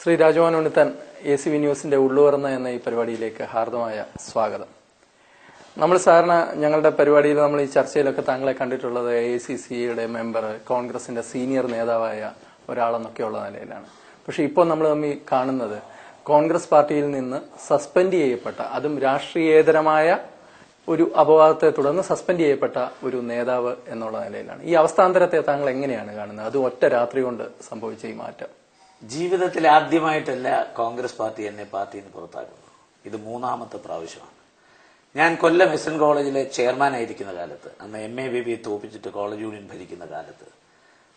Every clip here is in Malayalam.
ശ്രീ രാജമോഹൻ ഉണ്ണിത്താൻ ACV ന്യൂസിന്റെ ഉള്ളുവറന്ന എന്ന ഈ പരിപാടിയിലേക്ക് ഹാർദമായ സ്വാഗതം. നമ്മൾ സാധാരണ ഞങ്ങളുടെ പരിപാടിയിൽ നമ്മൾ ഈ ചർച്ചയിലൊക്കെ താങ്കളെ കണ്ടിട്ടുള്ളത് AICCയുടെ മെമ്പർ, കോൺഗ്രസിന്റെ സീനിയർ നേതാവായ ഒരാളെന്നൊക്കെയുള്ള നിലയിലാണ്. പക്ഷെ ഇപ്പോൾ നമ്മൾ തമ്മിൽ കാണുന്നത് കോൺഗ്രസ് പാർട്ടിയിൽ നിന്ന് സസ്പെൻഡ് ചെയ്യപ്പെട്ട, അതും രാഷ്ട്രീയേതരമായ ഒരു അപവാദത്തെ തുടർന്ന് സസ്പെൻഡ് ചെയ്യപ്പെട്ട ഒരു നേതാവ് എന്നുള്ള നിലയിലാണ്. ഈ അവസ്ഥാന്തരത്തെ താങ്കൾ എങ്ങനെയാണ് കാണുന്നത്? അത് ഒറ്റ രാത്രി കൊണ്ട് സംഭവിച്ച ഈ മാറ്റം. ജീവിതത്തിൽ ആദ്യമായിട്ടല്ല കോൺഗ്രസ് പാർട്ടി എന്നെ പാർട്ടിയിൽ നിന്ന് പുറത്താക്കുന്നത്. ഇത് മൂന്നാമത്തെ പ്രാവശ്യമാണ്. ഞാൻ കൊല്ലം SN കോളേജിലെ ചെയർമാനായിരിക്കുന്ന കാലത്ത്, അന്ന് MA BB തോപ്പിച്ചിട്ട് കോളേജ് യൂണിയൻ ഭരിക്കുന്ന കാലത്ത്,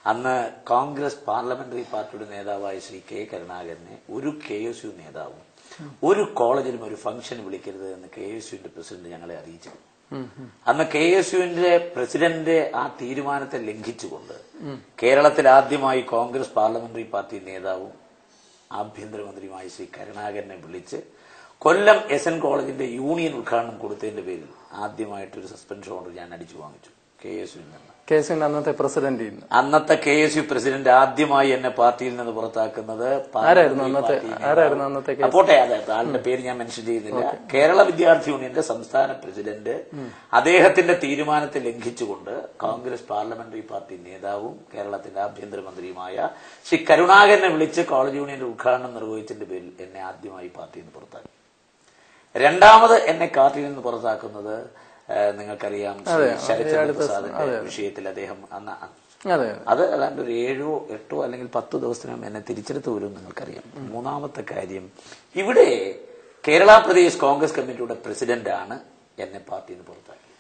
അന്ന് കോൺഗ്രസ് പാർലമെന്ററി പാർട്ടിയുടെ നേതാവായ ശ്രീ K കരുണാകരനെ ഒരു KSU നേതാവും ഒരു കോളേജിലും ഒരു ഫംഗ്ഷൻ വിളിക്കരുത് എന്ന് KSUവിന്റെ പ്രസിഡന്റ് ഞങ്ങളെ അറിയിച്ചിരുന്നു. അന്ന് KSUവിന്റെ പ്രസിഡന്റ് ആ തീരുമാനത്തെ ലംഘിച്ചുകൊണ്ട് കേരളത്തിൽ ആദ്യമായി കോൺഗ്രസ് പാർലമെന്ററി പാർട്ടി നേതാവും ആഭ്യന്തരമന്ത്രിയുമായി ശ്രീ കരുണാകരനെ വിളിച്ച് കൊല്ലം SN കോളേജിന്റെ യൂണിയൻ ഉദ്ഘാടനം കൊടുത്തതിന്റെ പേരിൽ ആദ്യമായിട്ടൊരു സസ്പെൻഷൻ ഓർഡർ ഞാൻ അടിച്ചു വാങ്ങിച്ചു KSUവിൽ നിന്ന്. KSUവിന്റെ അന്നത്തെ പ്രസിഡന്റ്, അന്നത്തെ KSU പ്രസിഡന്റ് ആദ്യമായി എന്നെ പാർട്ടിയിൽ നിന്ന് പുറത്താക്കുന്നത് പോട്ടെ, അതെ, ആളുടെ പേര് ഞാൻ മെൻഷൻ ചെയ്യുന്നില്ല. കേരള വിദ്യാർത്ഥി യൂണിയന്റെ സംസ്ഥാന പ്രസിഡന്റ് അദ്ദേഹത്തിന്റെ തീരുമാനത്തെ ലംഘിച്ചുകൊണ്ട് കോൺഗ്രസ് പാർലമെന്ററി പാർട്ടി നേതാവും കേരളത്തിന്റെ ആഭ്യന്തരമന്ത്രിയുമായ ശ്രീ കരുണാകരനെ വിളിച്ച് കോളേജ് യൂണിയന്റെ ഉദ്ഘാടനം നിർവഹിച്ചതിന്റെ പേരിൽ എന്നെ ആദ്യമായി പാർട്ടിയിൽ നിന്ന് പുറത്താക്കി. രണ്ടാമത് എന്നെ പാർട്ടിയിൽ നിന്ന് പുറത്താക്കുന്നത് നിങ്ങൾക്കറിയാം, ശരത്ചന്ദ്ര പ്രസാദിന്റെ വിഷയത്തിൽ അദ്ദേഹം അത് ഏതാണ്ട് ഒരു 7, 8 അല്ലെങ്കിൽ 10 ദിവസത്തിനും എന്നെ തിരിച്ചെടുത്ത് വരും നിങ്ങൾക്കറിയാം. മൂന്നാമത്തെ കാര്യം, ഇവിടെ കേരള പ്രദേശ് കോൺഗ്രസ് കമ്മിറ്റിയുടെ പ്രസിഡന്റാണ് എന്നെ പാർട്ടിയിൽ നിന്ന് പുറത്താക്കിയത്.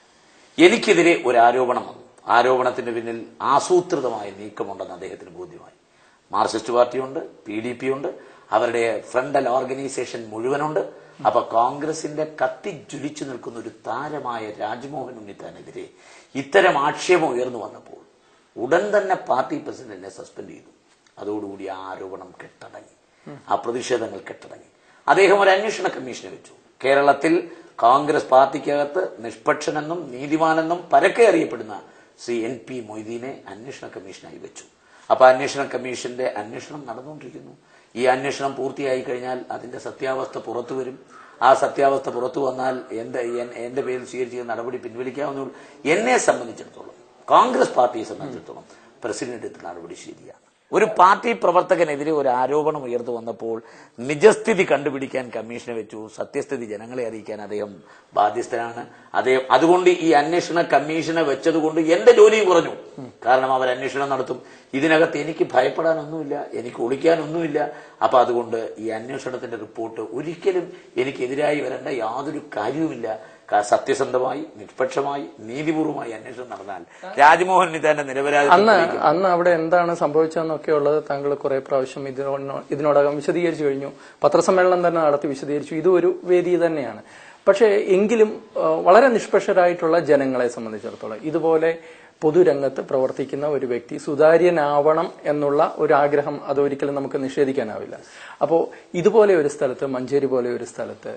എനിക്കെതിരെ ഒരു ആരോപണം വന്നു. ആരോപണത്തിന് പിന്നിൽ ആസൂത്രിതമായ നീക്കമുണ്ടെന്ന് അദ്ദേഹത്തിന് ബോധ്യമായി. മാർക്സിസ്റ്റ് പാർട്ടിയുണ്ട്, PDP ഉണ്ട്, അവരുടെ ഫ്രണ്ടൽ ഓർഗനൈസേഷൻ മുഴുവനുണ്ട്. അപ്പൊ കോൺഗ്രസിന്റെ കത്തിജ്വലിച്ചു നിൽക്കുന്ന ഒരു താരമായ രാജ്മോഹൻ ഉണ്ണിത്താനെതിരെ ഇത്തരം ആക്ഷേപം ഉയർന്നു വന്നപ്പോൾ ഉടൻ തന്നെ പാർട്ടി പ്രസിഡന്റിനെ സസ്പെൻഡ് ചെയ്തു. അതോടുകൂടി ആ ആരോപണം കെട്ടടങ്ങി, ആ പ്രതിഷേധങ്ങൾ കെട്ടടങ്ങി. അദ്ദേഹം ഒരു അന്വേഷണ കമ്മീഷനെ വെച്ചു. കേരളത്തിൽ കോൺഗ്രസ് പാർട്ടിക്കകത്ത് നിഷ്പക്ഷനെന്നും നീതിമാനെന്നും പരക്കെ അറിയപ്പെടുന്ന ശ്രീ NP മൊയ്തീനെ അന്വേഷണ കമ്മീഷനായി വെച്ചു. അപ്പൊ അന്വേഷണ കമ്മീഷന്റെ അന്വേഷണം നടന്നുകൊണ്ടിരിക്കുന്നു. ഈ അന്വേഷണം പൂർത്തിയായി കഴിഞ്ഞാൽ അതിന്റെ സത്യാവസ്ഥ പുറത്തു വരും. ആ സത്യാവസ്ഥ പുറത്തു വന്നാൽ എന്റെ പേരിൽ സ്വീകരിച്ച നടപടി പിൻവലിക്കാവുന്നുള്ളൂ. എന്നെ സംബന്ധിച്ചിടത്തോളം, കോൺഗ്രസ് പാർട്ടിയെ സംബന്ധിച്ചിടത്തോളം പ്രസിഡന്റ് നടപടി ശരിയാണ്. ഒരു പാർട്ടി പ്രവർത്തകനെതിരെ ഒരു ആരോപണം ഉയർന്നു വന്നപ്പോൾ നിജസ്ഥിതി കണ്ടുപിടിക്കാൻ കമ്മീഷനെ വെച്ചു. സത്യസ്ഥിതി ജനങ്ങളെ അറിയിക്കാൻ അദ്ദേഹം ബാധ്യസ്ഥനാണ്. അതുകൊണ്ട് ഈ അന്വേഷണ കമ്മീഷനെ വെച്ചതുകൊണ്ട് എന്റെ ജോലിയും കുറഞ്ഞു. കാരണം അവർ അന്വേഷണം നടത്തും. ഇതിനകത്ത് എനിക്ക് ഭയപ്പെടാനൊന്നുമില്ല, എനിക്ക് ഒളിക്കാനൊന്നുമില്ല. അപ്പൊ അതുകൊണ്ട് ഈ അന്വേഷണത്തിന്റെ റിപ്പോർട്ട് ഒരിക്കലും എനിക്കെതിരായി വരേണ്ട യാതൊരു കാര്യവുമില്ല. സത്യസന്ധമായി, നിഷ്പക്ഷമായി, നീതിപൂർവമായി അന്വേഷണം നടന്നാൽ രാജ്മോഹൻ ഉണ്ണിത്താന്റെ നിരപരാധി. അന്ന് അവിടെ എന്താണ് സംഭവിച്ചതെന്നൊക്കെ ഉള്ളത് താങ്കൾ കുറെ പ്രാവശ്യം ഇതിനോടകം വിശദീകരിച്ചു കഴിഞ്ഞു. പത്രസമ്മേളനം തന്നെ നടത്തി വിശദീകരിച്ചു. ഇത് ഒരു വേദി തന്നെയാണ്. പക്ഷേ എങ്കിലും വളരെ നിഷ്പക്ഷരായിട്ടുള്ള ജനങ്ങളെ സംബന്ധിച്ചിടത്തോളം ഇതുപോലെ പൊതുരംഗത്ത് പ്രവർത്തിക്കുന്ന ഒരു വ്യക്തി സുതാര്യനാവണം എന്നുള്ള ഒരു ആഗ്രഹം അതൊരിക്കലും നമുക്ക് നിഷേധിക്കാനാവില്ല. അപ്പോൾ ഇതുപോലെ ഒരു സ്ഥലത്ത്, മഞ്ചേരി പോലെ ഒരു സ്ഥലത്ത്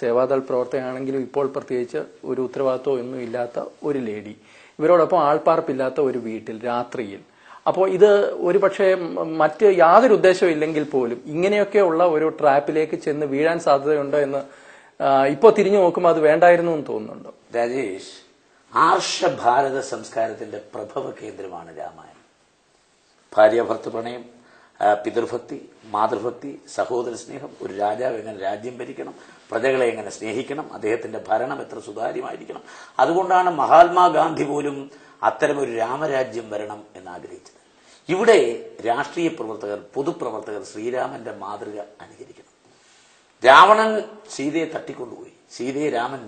സേവാദൾ പ്രവർത്തകയാണെങ്കിലും ഇപ്പോൾ പ്രത്യേകിച്ച് ഒരു ഉത്തരവാദിത്വം ഒന്നും ഇല്ലാത്ത ഒരു ലേഡി, ഇവരോടൊപ്പം ആൾപ്പാർപ്പില്ലാത്ത ഒരു വീട്ടിൽ രാത്രിയിൽ, അപ്പോൾ ഇത് ഒരു പക്ഷേ മറ്റ് യാതൊരു ഉദ്ദേശവും ഇല്ലെങ്കിൽ പോലും ഇങ്ങനെയൊക്കെയുള്ള ഒരു ട്രാപ്പിലേക്ക് ചെന്ന് വീഴാൻ സാധ്യതയുണ്ടോ എന്ന് ഇപ്പോൾ തിരിഞ്ഞു നോക്കുമ്പോൾ അത് വേണ്ടായിരുന്നു എന്ന് തോന്നുന്നുണ്ടോ? രാജേഷ്, ആർഷഭാരത സംസ്കാരത്തിന്റെ പ്രഭവ കേന്ദ്രമാണ് രാമായണം. ഭാര്യാഭർത്തൃ പ്രണയം, പിതൃഭക്തി, മാതൃഭക്തി, സഹോദര സ്നേഹം, ഒരു രാജാവ് എങ്ങനെ രാജ്യം ഭരിക്കണം, പ്രജകളെ എങ്ങനെ സ്നേഹിക്കണം, അദ്ദേഹത്തിന്റെ ഭരണം എത്ര സുതാര്യമായിരിക്കണം. അതുകൊണ്ടാണ് മഹാത്മാഗാന്ധി പോലും അത്തരമൊരു രാമരാജ്യം വരണം എന്നാഗ്രഹിച്ചത്. ഇവിടെ രാഷ്ട്രീയ പ്രവർത്തകർ, പൊതുപ്രവർത്തകർ ശ്രീരാമന്റെ മാതൃക അനുകരിക്കണം. രാവണൻ സീതയെ തട്ടിക്കൊണ്ടുപോയി. സീതയെ രാമൻ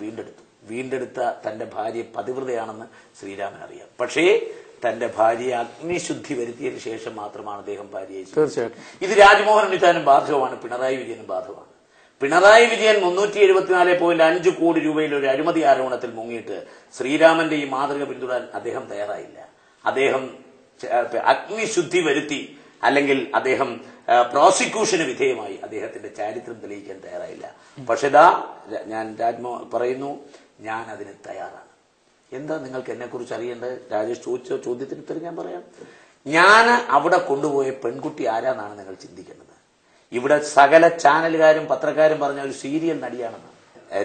വീണ്ടെടുത്ത തന്റെ ഭാര്യ പതിവ്രതയാണെന്ന് ശ്രീരാമൻ അറിയാം. പക്ഷേ തന്റെ ഭാര്യയെ അഗ്നിശുദ്ധി വരുത്തിയതിനു ശേഷം മാത്രമാണ് അദ്ദേഹം ഭാര്യയെ. തീർച്ചയായിട്ടും ഇത് രാജ്മോഹൻ ഉണ്ണിത്താനും ബാധകമാണ്, പിണറായി വിജയനും ബാധകമാണ്. പിണറായി വിജയൻ 374.5 കോടി രൂപയിൽ ഒരു അഴിമതി ആരോപണത്തിൽ മുങ്ങിയിട്ട് ശ്രീരാമന്റെ ഈ മാതൃക പിന്തുടരാൻ അദ്ദേഹം തയ്യാറായില്ല. അദ്ദേഹം അഗ്നിശുദ്ധി വരുത്തി, അല്ലെങ്കിൽ അദ്ദേഹം പ്രോസിക്യൂഷന് വിധേയമായി അദ്ദേഹത്തിന്റെ ചാരിത്രം തെളിയിക്കാൻ തയ്യാറായില്ല. പക്ഷെ ഞാൻ പറയുന്നു, ഞാൻ അതിന് തയ്യാറാണ്. എന്താ നിങ്ങൾക്ക് എന്നെക്കുറിച്ച് അറിയേണ്ടത്? രാജേഷ് ചോദിച്ച ചോദ്യത്തിന് ഉത്തരം ഞാൻ പറയാം. ഞാൻ അവിടെ കൊണ്ടുപോയ പെൺകുട്ടി ആരാന്നാണ് നിങ്ങൾ ചിന്തിക്കുന്നത്. ഇവിടെ സകല ചാനലുകാരും പത്രക്കാരും പറഞ്ഞ ഒരു സീരിയൽ നടിയാണെന്ന്.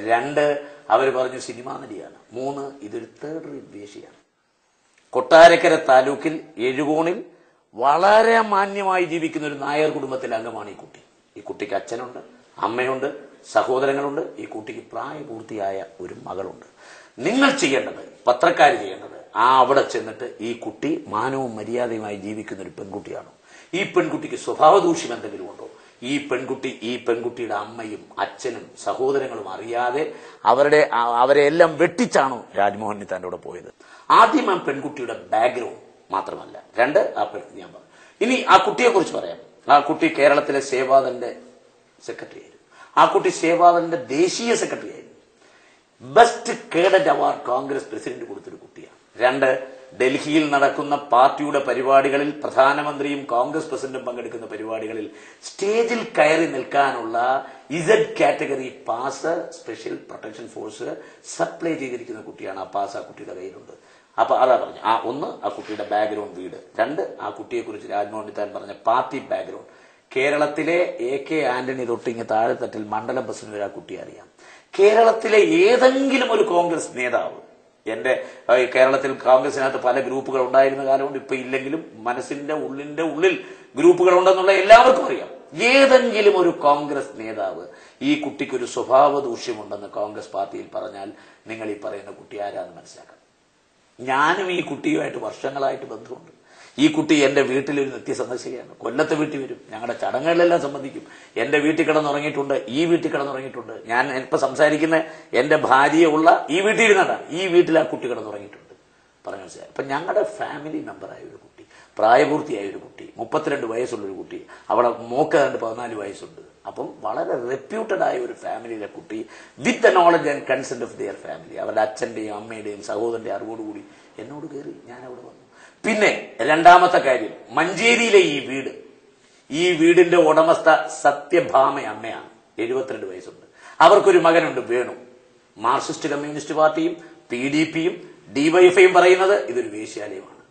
2, അവർ പറഞ്ഞു സിനിമാ നടിയാണ്. 3, ഇതൊരു തേർഡ് റേറ്റ് വേശ്യയാണ്. കൊട്ടാരക്കര താലൂക്കിൽ എഴുകോണിൽ വളരെ മാന്യമായി ജീവിക്കുന്ന ഒരു നായർ കുടുംബത്തിലെ അംഗമാണ് ഈ കുട്ടി. ഈ കുട്ടിക്ക് അച്ഛനുണ്ട്, അമ്മയുണ്ട്, സഹോദരങ്ങളുണ്ട്. ഈ കുട്ടിക്ക് പ്രായപൂർത്തിയായ ഒരു മകളുണ്ട്. നിങ്ങൾ ചെയ്യേണ്ടത്, പത്രക്കാർ ചെയ്യേണ്ടത്, അവിടെ ചെന്നിട്ട് ഈ കുട്ടി മാനവും മര്യാദയുമായി ജീവിക്കുന്ന ഒരു പെൺകുട്ടിയാണോ, ഈ പെൺകുട്ടിക്ക് സ്വഭാവ ദൂഷ്യം എന്തെങ്കിലും ഉണ്ടോ, ഈ പെൺകുട്ടിയുടെ അമ്മയും അച്ഛനും സഹോദരങ്ങളും അറിയാതെ അവരെ എല്ലാം വെട്ടിച്ചാണോ രാജ്മോഹൻ ഉണ്ണിത്താന്റെ കൂടെ പോയത്? ആദ്യം ആ പെൺകുട്ടിയുടെ ബാക്ക്ഗ്രൗണ്ട് മാത്രമല്ല, 2 ആ പെൺകുട്ടി ഞാൻ പറഞ്ഞു. ഇനി ആ കുട്ടിയെ കുറിച്ച് പറയാം. ആ കുട്ടി കേരളത്തിലെ സേവാദളിന്റെ സെക്രട്ടറി ആയിരുന്നു. ആ കുട്ടി സേവാദളിന്റെ ദേശീയ സെക്രട്ടറി ആയിരുന്നു. Best cadet award Congress president കൊടുത്തൊരു കുട്ടിയാണ്. 2, ഡൽഹിയിൽ നടക്കുന്ന പാർട്ടിയുടെ പരിപാടികളിൽ പ്രധാനമന്ത്രിയും കോൺഗ്രസ് പ്രസിഡന്റും പങ്കെടുക്കുന്ന പരിപാടികളിൽ സ്റ്റേജിൽ കയറി നിൽക്കാനുള്ള Z category pass special protection force supply ചെയ്തിരിക്കുന്ന കുട്ടിയാണ്. ആ പാസ് ആ കുട്ടിയുടെ കയ്യിലുണ്ട്. അപ്പൊ അതാ പറഞ്ഞു. 1 ആ കുട്ടിയുടെ ബാക്ക്ഗ്രൗണ്ട് വീട്, 2 ആ കുട്ടിയെ കുറിച്ച് രാജ്മോഹൻ ഉണ്ണിത്താൻ പറഞ്ഞ പാർട്ടി ബാക്ക്ഗ്രൗണ്ട്. കേരളത്തിലെ AK ആന്റണി തൊട്ടിങ്ങ് താഴെത്തട്ടിൽ മണ്ഡലം പ്രസിഡന്റ് വരെ ആ കുട്ടിയെ അറിയാം. കേരളത്തിലെ ഏതെങ്കിലും ഒരു കോൺഗ്രസ് നേതാവ്, എന്റെ കേരളത്തിൽ കോൺഗ്രസിനകത്ത് പല ഗ്രൂപ്പുകൾ ഉണ്ടായിരുന്ന കാലമുണ്ട്, ഇപ്പൊ ഇല്ലെങ്കിലും മനസ്സിന്റെ ഉള്ളിൽ ഗ്രൂപ്പുകൾ ഉണ്ടെന്നുള്ള എല്ലാവർക്കും അറിയാം. ഏതെങ്കിലും ഒരു കോൺഗ്രസ് നേതാവ് ഈ കുട്ടിക്കൊരു സ്വഭാവ ദൂഷ്യമുണ്ടെന്ന് കോൺഗ്രസ് പാർട്ടിയിൽ പറഞ്ഞാൽ നിങ്ങൾ ഈ പറയുന്ന കുട്ടി ആരാന്ന് മനസ്സിലാക്കണം. ഞാനും ഈ കുട്ടിയുമായിട്ട് വർഷങ്ങളായിട്ട് ബന്ധമുണ്ട്. ഈ കുട്ടി എന്റെ വീട്ടിലൊരു നിത്യസന്ദർശകയാണ്. കൊല്ലത്തെ വീട്ടിൽ വരും, ഞങ്ങളുടെ ചടങ്ങുകളിലെല്ലാം സംബന്ധിക്കും. എന്റെ വീട്ടിൽ കിടന്നുറങ്ങിയിട്ടുണ്ട്, ഈ വീട്ടിൽ കിടന്നുറങ്ങിയിട്ടുണ്ട്. ഞാൻ ഇപ്പൊ സംസാരിക്കുന്ന എന്റെ ഭാര്യയെ ഉള്ള ഈ വീട്ടിൽ ഇരുന്നതാണ്. ഈ വീട്ടിൽ ആ കുട്ടി കിടന്നുറങ്ങിയിട്ടുണ്ട്. പറഞ്ഞു മനസ്സിലായി. അപ്പൊ ഞങ്ങളുടെ ഫാമിലി മെമ്പറായ ഒരു കുട്ടി, പ്രായപൂർത്തിയായ ഒരു കുട്ടി, 32 വയസ്സുള്ളൊരു കുട്ടി, അവിടെ മോക്ക് 14 വയസ്സുണ്ട്. അപ്പം വളരെ റെപ്യൂട്ടഡ് ആയ ഒരു ഫാമിലിയിലെ കുട്ടി with the knowledge and consent of their family, അവരുടെ അച്ഛന്റെയും അമ്മയുടെയും സഹോദരന്റെ അറിവോടുകൂടി എന്നോട് കയറി ഞാൻ അവിടെ വന്നു. പിന്നെ 2ാമത്തെ കാര്യം, മഞ്ചേരിയിലെ ഈ വീടിന്റെ ഉടമസ്ഥ സത്യഭാമ അമ്മയാണ്. 72 വയസ്സുണ്ട്. അവർക്കൊരു മകനുണ്ട് വേണു. മാർക്സിസ്റ്റ് കമ്മ്യൂണിസ്റ്റ് പാർട്ടിയും PDPയും DYFയും പറയുന്നത് ഇതൊരു വേശ്യാലയമാണ്.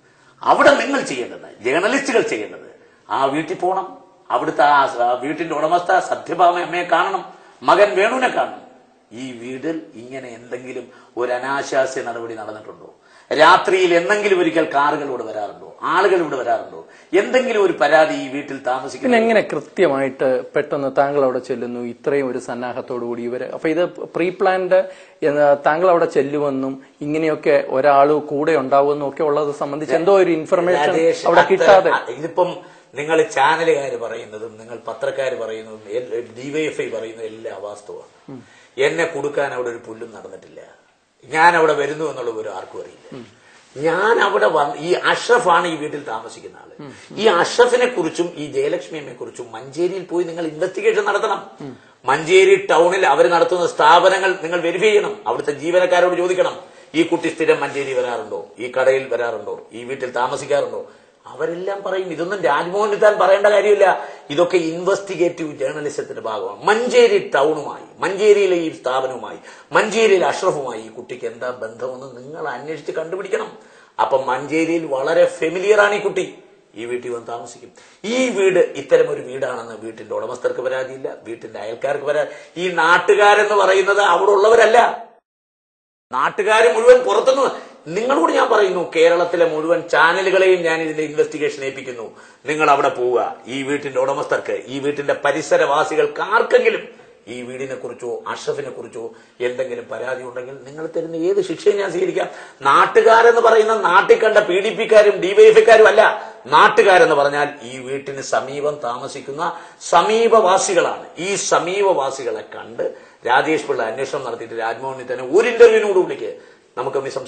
അവിടെ നിങ്ങൾ ചെയ്യേണ്ടത്, ജേർണലിസ്റ്റുകൾ ചെയ്യേണ്ടത്, ആ വീട്ടിൽ പോകണം. അവിടുത്തെ ആ വീട്ടിന്റെ ഉടമസ്ഥ സത്യഭാമ അമ്മയെ കാണണം, മകൻ വേണുവിനെ കാണണം. ഈ വീട്ടിൽ ഇങ്ങനെ എന്തെങ്കിലും ഒരു അനാശാസ്യ നടപടി നടന്നിട്ടുണ്ടോ? രാത്രിയിൽ എന്തെങ്കിലും ഒരിക്കൽ കാറുകൾ ഇവിടെ വരാറുണ്ടോ? ആളുകൾ ഇവിടെ വരാറുണ്ടോ? എന്തെങ്കിലും ഒരു പരാതി ഈ വീട്ടിൽ താമസിക്കുന്നു? പിന്നെ എങ്ങനെ കൃത്യമായിട്ട് പെട്ടെന്ന് താങ്കൾ അവിടെ ചെല്ലുന്നു ഇത്രയും ഒരു സന്നാഹത്തോടുകൂടി ഇവര്? അപ്പൊ ഇത് പ്രീ പ്ലാൻഡ്, താങ്കൾ അവിടെ ചെല്ലുമെന്നും ഇങ്ങനെയൊക്കെ ഒരാൾ കൂടെ ഉണ്ടാവുമെന്നും ഒക്കെ ഉള്ളത് സംബന്ധിച്ച് എന്തോ ഒരു ഇൻഫർമേഷൻ അവിടെ കിട്ടാതെ, ഇതിപ്പം നിങ്ങൾ ചാനലുകാർ പറയുന്നതും നിങ്ങൾ പത്രക്കാർ പറയുന്നതും DYFI പറയുന്നതും എല്ലാം അവാസ്തവമാണ്. എന്നെ കൊടുക്കാൻ അവിടെ ഒരു പുല്ലും നടന്നിട്ടില്ല. ഞാൻ അവിടെ വരുന്നു എന്നുള്ള ഒരു ആർക്കും അറിയില്ല. ഞാൻ അവിടെ ഈ അഷ്റഫാണ് ഈ വീട്ടിൽ താമസിക്കുന്ന ആള്. ഈ അഷ്റഫിനെ കുറിച്ചും ഈ ജയലക്ഷ്മിയെ കുറിച്ചും മഞ്ചേരിയിൽ പോയി നിങ്ങൾ ഇൻവെസ്റ്റിഗേഷൻ നടത്തണം. മഞ്ചേരി ടൗണിൽ അവർ നടത്തുന്ന സ്ഥാപനങ്ങൾ നിങ്ങൾ വെരിഫൈ ചെയ്യണം. അവിടുത്തെ ജീവനക്കാരോട് ചോദിക്കണം, ഈ കുട്ടി സ്ഥിരം മഞ്ചേരി വരാറുണ്ടോ, ഈ കടയിൽ വരാറുണ്ടോ, ഈ വീട്ടിൽ താമസിക്കാറുണ്ടോ? അവരെല്ലാം പറയും. ഇതൊന്നും രാജ്മോഹൻ ഉണ്ണിത്താൻ പറയേണ്ട കാര്യമില്ല. ഇതൊക്കെ ഇൻവെസ്റ്റിഗേറ്റീവ് ജേർണലിസത്തിന്റെ ഭാഗമാണ്. മഞ്ചേരി ടൗണുമായി, മഞ്ചേരിയിലെ ഈ സ്ഥാപനവുമായി, മഞ്ചേരിയിലെ അഷ്റഫുമായി ഈ കുട്ടിക്ക് എന്താ ബന്ധമെന്ന് നിങ്ങൾ അന്വേഷിച്ച് കണ്ടുപിടിക്കണം. അപ്പൊ മഞ്ചേരിയിൽ വളരെ ഫെമിലിയർ ആണ് ഈ കുട്ടി. ഈ വീട്ടിൽ വന്ന് താമസിക്കും. ഈ വീട് ഇത്തരം ഒരു വീടാണെന്ന് വീട്ടിന്റെ ഉടമസ്ഥർക്ക് പരാതിയില്ല, വീട്ടിന്റെ അയൽക്കാർക്ക് പരാതി. ഈ നാട്ടുകാരെന്ന് പറയുന്നത് അവിടെ ഉള്ളവരല്ല. നാട്ടുകാർ മുഴുവൻ പുറത്തുനിന്ന്. നിങ്ങളോട് ഞാൻ പറയുന്നു, കേരളത്തിലെ മുഴുവൻ ചാനലുകളെയും ഞാൻ ഇതിന്റെ ഇൻവെസ്റ്റിഗേഷൻ ഏൽപ്പിക്കുന്നു. നിങ്ങൾ അവിടെ പോവുക. ഈ വീട്ടിന്റെ ഉടമസ്ഥർക്ക്, ഈ വീട്ടിന്റെ പരിസരവാസികൾക്ക് ആർക്കെങ്കിലും ഈ വീടിനെ കുറിച്ചോ അഷ്റഫിനെ കുറിച്ചോ എന്തെങ്കിലും പരാതി ഉണ്ടെങ്കിൽ നിങ്ങൾ തരുന്ന ഏത് ശിക്ഷയും ഞാൻ സ്വീകരിക്കാം. നാട്ടുകാരെന്ന് പറയുന്ന നാട്ടിൽ കണ്ട PDPക്കാരും DYFക്കാരും അല്ല. നാട്ടുകാരെന്ന് പറഞ്ഞാൽ ഈ വീട്ടിന് സമീപം താമസിക്കുന്ന സമീപവാസികളാണ്. ഈ സമീപവാസികളെ കണ്ട് രാജേഷ് പിള്ള അന്വേഷണം നടത്തിയിട്ട് രാജ്മോഹൻ ഉണ്ണിത്താനെ ഒരു ഇന്റർവ്യൂവിനോട് വിളിക്ക്. നമുക്ക്